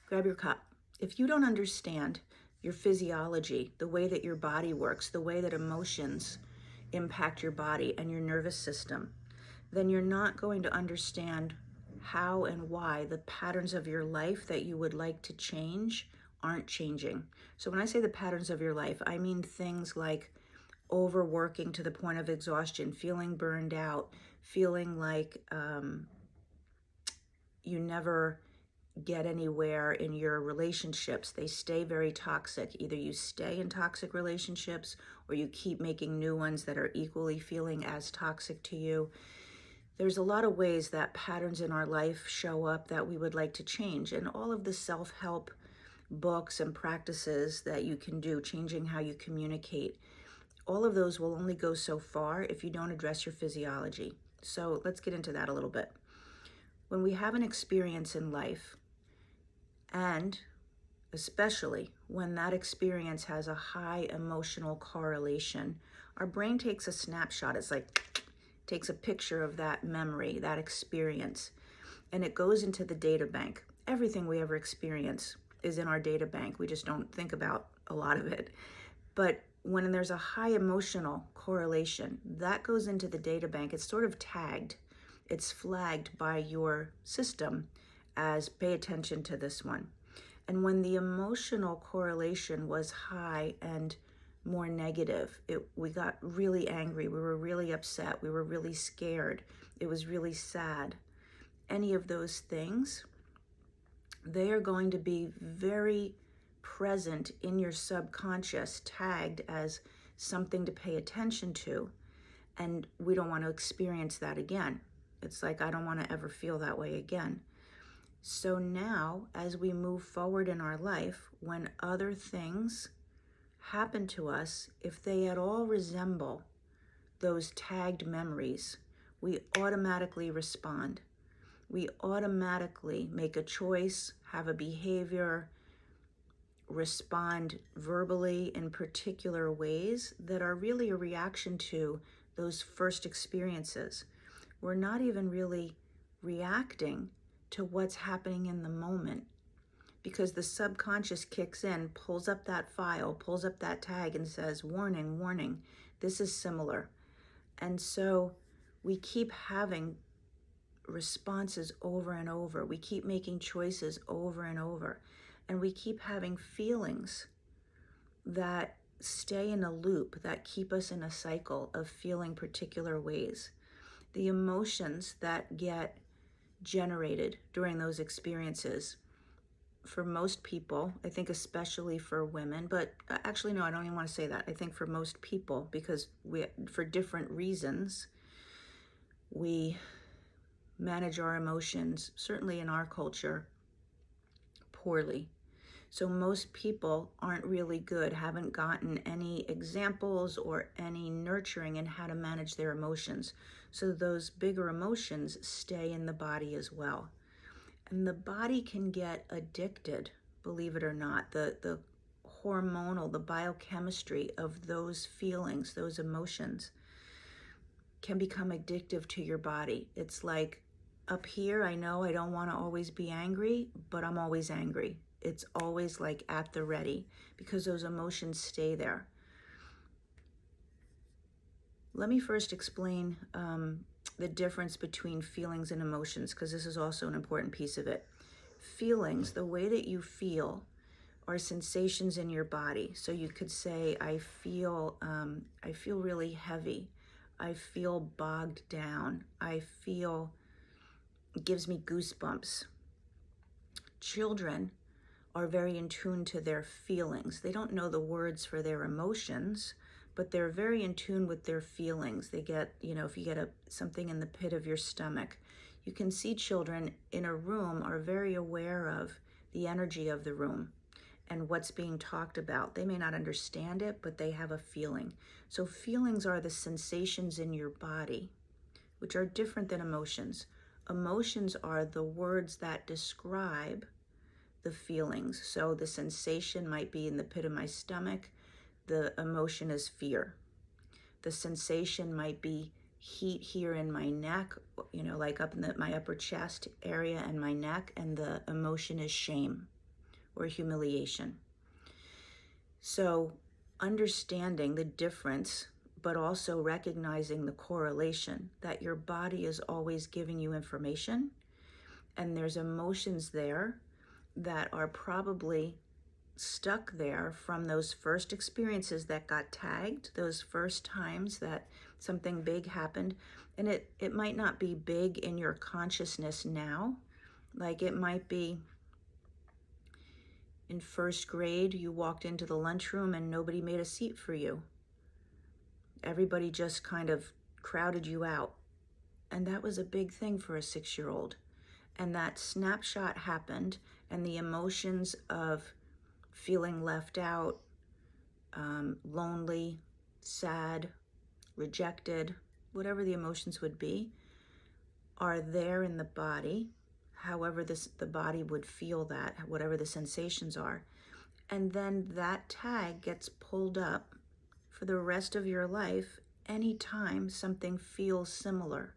Grab your cup. If you don't understand your physiology, the way that your body works, the way that emotions impact your body and your nervous system, then you're not going to understand how and why the patterns of your life that you would like to change aren't changing. So when I say the patterns of your life, I mean things like overworking to the point of exhaustion, feeling burned out, feeling like you never get anywhere in your relationships. They stay very toxic. Either you stay in toxic relationships or you keep making new ones that are equally feeling as toxic to you. There's a lot of ways that patterns in our life show up that we would like to change. And all of the self-help books and practices that you can do, changing how you communicate, all of those will only go so far if you don't address your physiology. So let's get into that a little bit. When we have an experience in life, and especially when that experience has a high emotional correlation, our brain takes a snapshot. It's like takes a picture of that memory, that experience, and it goes into the data bank. Everything we ever experience is in our data bank. We just don't think about a lot of it. But when there's a high emotional correlation, that goes into the data bank. It's sort of tagged. It's flagged by your system as pay attention to this one. And when the emotional correlation was high and more negative, we got really angry, we were really upset, we were really scared, it was really sad. Any of those things, they are going to be very present in your subconscious, tagged as something to pay attention to. And we don't want to experience that again. It's like, I don't want to ever feel that way again. So now, as we move forward in our life, when other things happen to us, if they at all resemble those tagged memories, we automatically respond. We automatically make a choice, have a behavior, respond verbally in particular ways that are really a reaction to those first experiences. We're not even really reacting to what's happening in the moment, because the subconscious kicks in, pulls up that file, pulls up that tag and says, warning, warning, this is similar. And so we keep having responses over and over. We keep making choices over and over. And we keep having feelings that stay in a loop, that keep us in a cycle of feeling particular ways. The emotions that get generated during those experiences, for most people, I think especially for women, but actually, no, I don't even want to say that. I think for most people, because for different reasons, we manage our emotions, certainly in our culture, poorly. So most people aren't really good, haven't gotten any examples or any nurturing in how to manage their emotions. So those bigger emotions stay in the body as well. And the body can get addicted, believe it or not. The hormonal, the biochemistry of those feelings, those emotions, can become addictive to your body. It's like, up here, I know I don't want to always be angry, but I'm always angry. It's always like at the ready, because those emotions stay there. Let me first explain the difference between feelings and emotions, because this is also an important piece of it. Feelings, the way that you feel, are sensations in your body. So you could say, I feel really heavy. I feel bogged down. It gives me goosebumps. Children are very in tune to their feelings. They don't know the words for their emotions, but they're very in tune with their feelings. They get, if you get something in the pit of your stomach, you can see children in a room are very aware of the energy of the room and what's being talked about. They may not understand it, but they have a feeling. So feelings are the sensations in your body, which are different than emotions. Emotions are the words that describe the feelings. So the sensation might be in the pit of my stomach. The emotion is fear. The sensation might be heat here in my neck, like up in my upper chest area and my neck, and the emotion is shame. or humiliation. So understanding the difference, but also recognizing the correlation that your body is always giving you information, and there's emotions there that are probably stuck there from those first experiences that got tagged, those first times that something big happened. And it might not be big in your consciousness now. Like it might be in first grade, you walked into the lunchroom and nobody made a seat for you. Everybody just kind of crowded you out. And that was a big thing for a 6-year-old. And that snapshot happened, and the emotions of feeling left out, lonely, sad, rejected, whatever the emotions would be, are there in the body, however the body would feel that, whatever the sensations are. And then that tag gets pulled up for the rest of your life anytime something feels similar.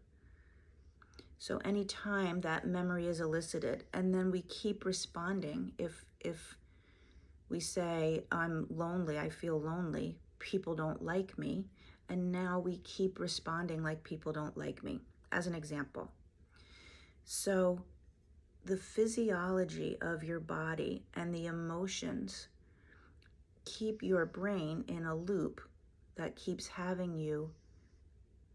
So anytime that memory is elicited, and then we keep responding. If we say, I'm lonely, I feel lonely, people don't like me, and now we keep responding like people don't like me, as an example. So the physiology of your body and the emotions keep your brain in a loop that keeps having you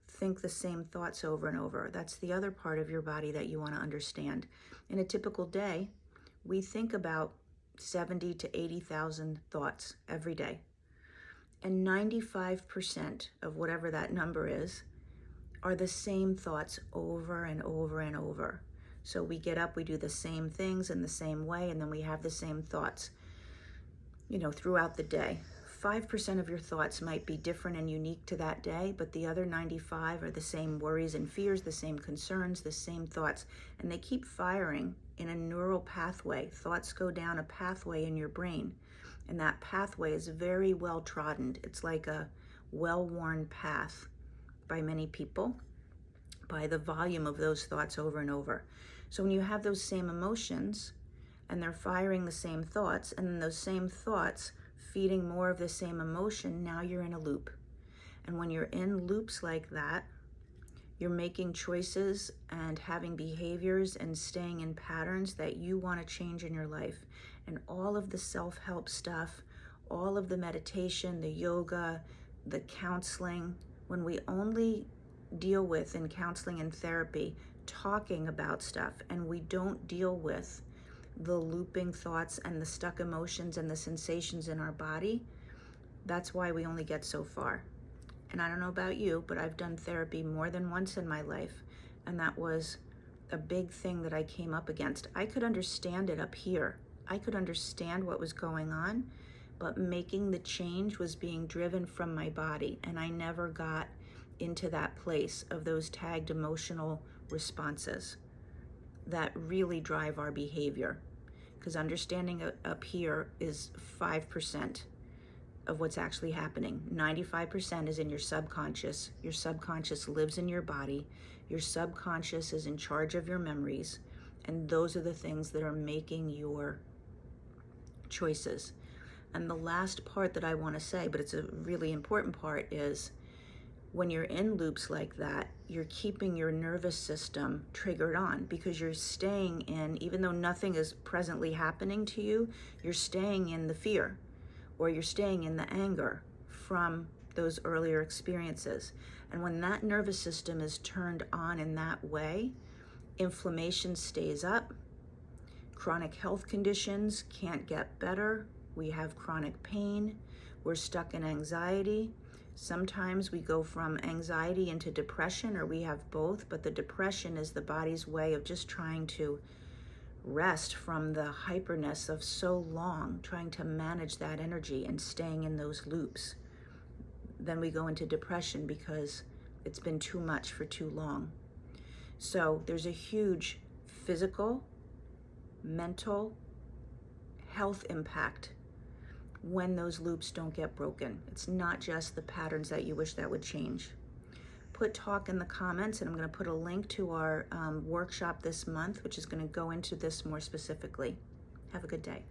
think the same thoughts over and over. That's the other part of your body that you want to understand. In a typical day, we think about 70 to 80,000 thoughts every day. And 95% of whatever that number is are the same thoughts over and over and over. So we get up, we do the same things in the same way, and then we have the same thoughts, throughout the day. 5% of your thoughts might be different and unique to that day, but the other 95 are the same worries and fears, the same concerns, the same thoughts, and they keep firing in a neural pathway. Thoughts go down a pathway in your brain, and that pathway is very well trodden. It's like a well-worn path by many people, by the volume of those thoughts over and over. So when you have those same emotions, and they're firing the same thoughts, and then those same thoughts feeding more of the same emotion, now you're in a loop. And when you're in loops like that, you're making choices and having behaviors and staying in patterns that you want to change in your life. And all of the self-help stuff, all of the meditation, the yoga, the counseling, when we only deal with in counseling and therapy talking about stuff, and we don't deal with the looping thoughts and the stuck emotions and the sensations in our body, that's why we only get so far. And I don't know about you, but I've done therapy more than once in my life, and that was a big thing that I came up against. I could understand it up here. I could understand what was going on, but making the change was being driven from my body, and I never got into that place of those tagged emotional responses that really drive our behavior. Because understanding up here is 5% of what's actually happening. 95% is in your subconscious. Your subconscious lives in your body. Your subconscious is in charge of your memories. And those are the things that are making your choices. And the last part that I want to say, but it's a really important part, is when you're in loops like that, you're keeping your nervous system triggered on, because you're staying in, even though nothing is presently happening to you, you're staying in the fear, or you're staying in the anger from those earlier experiences. And when that nervous system is turned on in that way, inflammation stays up, chronic health conditions can't get better, we have chronic pain, we're stuck in anxiety. Sometimes we go from anxiety into depression, or we have both, but the depression is the body's way of just trying to rest from the hyperness of so long, trying to manage that energy and staying in those loops. Then we go into depression because it's been too much for too long. So there's a huge physical, mental, health impact when those loops don't get broken. It's not just the patterns that you wish that would change. Put talk in the comments, and I'm going to put a link to our workshop this month, which is going to go into this more specifically. Have a good day.